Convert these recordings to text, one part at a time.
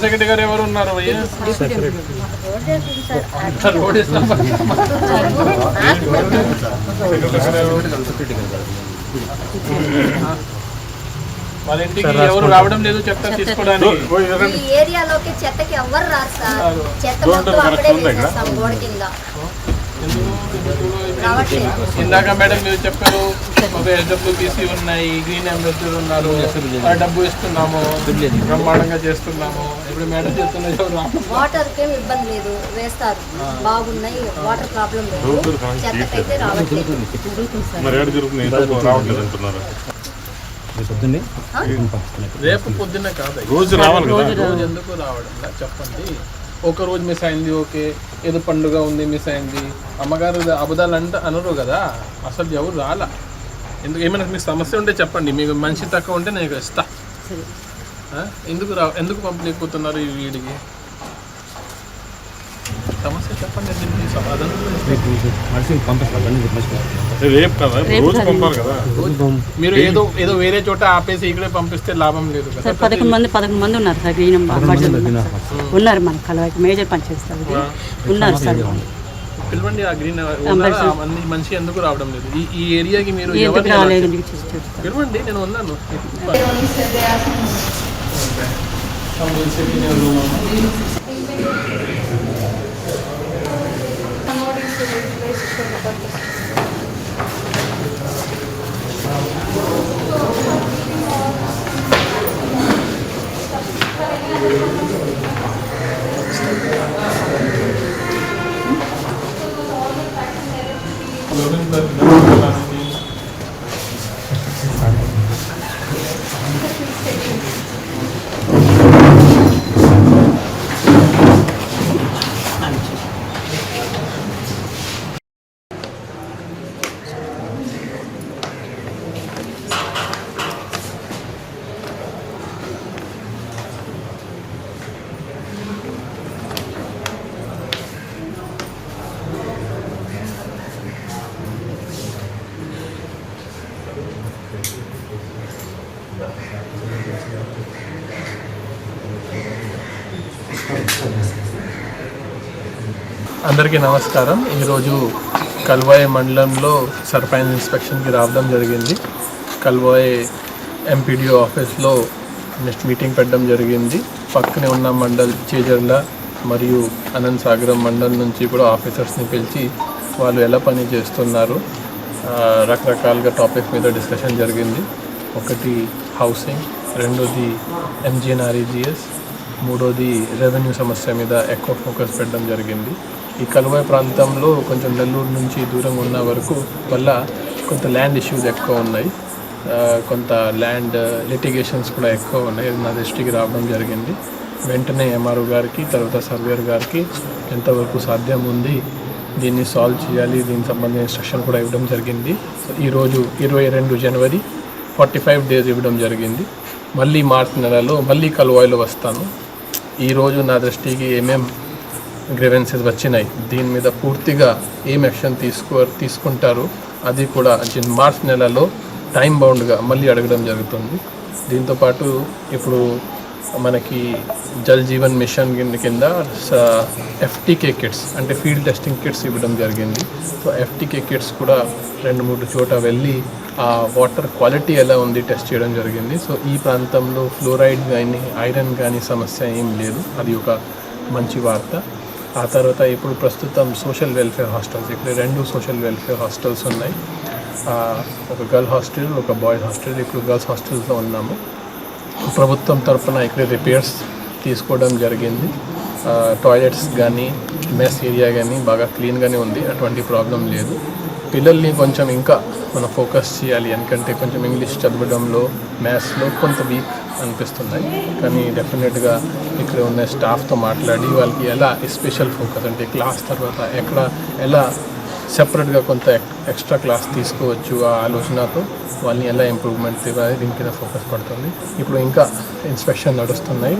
Secretary గారు ఎవరు ఉన్నారు? వాళ్ళ ఇంటికి ఎవరు రావడం లేదు చెత్త తీసుకోవడానికి. ఏరియాలోకి చెత్తకి ఎవరు రారు సార్. చెత్త మొత్తం అక్కడే వేసేస్తాం గోడ కింద. ఇందాక మేడం మీరు చెప్పారు ఒక SWPC ఉన్నాయి, గ్రీన్ అంబాసిడర్ ఉన్నారు, డబ్బు ఇస్తున్నాము, బ్రహ్మాండంగా చేస్తున్నాము. ఇప్పుడు మేడం చెప్తున్నారు వాటర్ కి ఇబ్బంది లేదు, వేస్తారు, బాగున్నాయి, వాటర్ ప్రాబ్లం లేదు, చెత్తకైతే రావట్లేదు. రేపు పొద్దున్న కాదు, రోజు రావాలి. రోజు ఎందుకు రావడం చెప్పండి. ఒక రోజు మిస్ అయింది, ఓకే, ఏదో పండుగ ఉంది మిస్ అయింది, అమ్మగారు అబద్ధాలు అనరు కదా. అసలు ఎవరు రాలా. ఎందుకు ఏమైనా మీకు సమస్య ఉంటే చెప్పండి, మీకు మనిషి తక్కువ ఉంటే నేను ఇస్తా. ఎందుకు పంపలేకపోతున్నారు ఈ వీడికి? సమస్య చెప్పండి, సమాధానం. మీరు ఏదో వేరే చోట ఆపేసి ఇక్కడే పంపిస్తే లాభం లేదు కదా. 11 మంది ఉన్నారు సార్. ఉన్నారు మన కలవాకి మేజర్ పనిచేస్తారు ఉన్నారు సార్. పిలవండి ఆ గ్రీన్ మనిషి ఎందుకు రావడం లేదు ఈ ఏరియాకి? మీరు పిలవండి, నేను ఉన్నాను. అందరికీ నమస్కారం. ఈరోజు కల్వాయి మండలంలో సర్పంచ్ ఇన్స్పెక్షన్కి రావడం జరిగింది. కల్వాయి ఎంపీడీఓ ఆఫీస్లో నెక్స్ట్ మీటింగ్ పెట్టడం జరిగింది. పక్కనే ఉన్న మండల్ చేజర్ల మరియు అనంత్ సాగరం మండల్ నుంచి కూడా ఆఫీసర్స్ని పిలిచి వాళ్ళు ఎలా పని చేస్తున్నారు రకరకాలుగా టాపిక్ మీద డిస్కషన్ జరిగింది. ఒకటి హౌసింగ్, రెండోది MGNREGS, మూడోది రెవెన్యూ సమస్య మీద ఎక్కువ ఫోకస్ పెట్టడం జరిగింది. ఈ కల్వాయి ప్రాంతంలో కొంచెం నెల్లూరు నుంచి దూరంగా ఉన్న వరకు వల్ల కొంత ల్యాండ్ ఇష్యూస్ ఎక్కువ ఉన్నాయి, కొంత ల్యాండ్ లిటిగేషన్స్ కూడా ఎక్కువ ఉన్నాయి. నా దృష్టికి రావడం జరిగింది. వెంటనే MRO గారికి, తర్వాత సర్వేయర్ గారికి ఎంతవరకు సాధ్యం ఉంది దీన్ని సాల్వ్ చేయాలి, దీనికి సంబంధించిన ఇన్స్ట్రక్షన్ కూడా ఇవ్వడం జరిగింది. ఈరోజు 22 జనవరి 45 డేస్ ఇవ్వడం జరిగింది. మళ్ళీ మార్చి నెలలో మళ్ళీ కల్వాయిలో వస్తాను. ఈరోజు నా దృష్టికి ఏమేం గ్రీవెన్సెస్ వచ్చినాయి, దీని మీద పూర్తిగా ఏం యాక్షన్ తీసుకుంటారు అది కూడా మార్చి నెలలో టైం బౌండ్గా మళ్ళీ అడగడం జరుగుతుంది. దీంతోపాటు ఇప్పుడు మనకి జల్ జీవన్ మిషన్ కింద FTK కిట్స్ అంటే ఫీల్డ్ టెస్టింగ్ కిట్స్ ఇవ్వడం జరిగింది. సో FTK కిట్స్ కూడా 2-3 చోట వెళ్ళి ఆ వాటర్ క్వాలిటీ ఎలా ఉంది టెస్ట్ చేయడం జరిగింది. సో ఈ ప్రాంతంలో ఫ్లోరైడ్ కానీ ఐరన్ కానీ సమస్య ఏం లేదు, అది ఒక మంచి వార్త. ఆ తర్వాత ఇప్పుడు ప్రస్తుతం సోషల్ వెల్ఫేర్ హాస్టల్స్, ఇక్కడ 2 సోషల్ వెల్ఫేర్ హాస్టల్స్ ఉన్నాయి. ఒక గర్ల్ హాస్టల్, ఒక బాయ్స్ హాస్టల్. ఇప్పుడు గర్ల్స్ హాస్టల్స్లో ఉన్నాము. ప్రభుత్వం తరఫున ఇక్కడ రిపేర్స్ తీసుకోవడం జరిగింది. టాయిలెట్స్ కానీ మేనేజ్డ్ మెస్ ఏరియా కానీ బాగా క్లీన్గానే ఉంది, అటువంటి ప్రాబ్లం లేదు. పిల్లల్ని కొంచెం ఇంకా మనం ఫోకస్ చేయాలి, ఎందుకంటే కొంచెం ఇంగ్లీష్ చదవడంలో మ్యాథ్స్లో కొంత వీక్ అనిపిస్తున్నాయి. కానీ డెఫినెట్గా ఇక్కడ ఉన్న స్టాఫ్తో మాట్లాడి వాళ్ళకి ఎలా స్పెషల్ ఫోకస్ అంటే క్లాస్ తర్వాత ఎలా సెపరేట్గా కొంత ఎక్స్ట్రా క్లాస్ తీసుకోవచ్చు ఆ ఆలోచనతో వాళ్ళని ఎలా ఇంప్రూవ్మెంట్ ఇవ్వాలి దీని కింద ఫోకస్ పడుతుంది. ఇప్పుడు ఇంకా ఇన్స్పెక్షన్ నడుస్తున్నాయి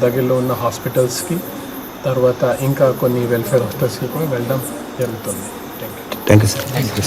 దగ్గరలో ఉన్న హాస్పిటల్స్కి, తర్వాత ఇంకా కొన్ని వెల్ఫేర్ హాస్పిటల్స్కి కూడా వెళ్ళడం జరుగుతుంది. Thank you sir.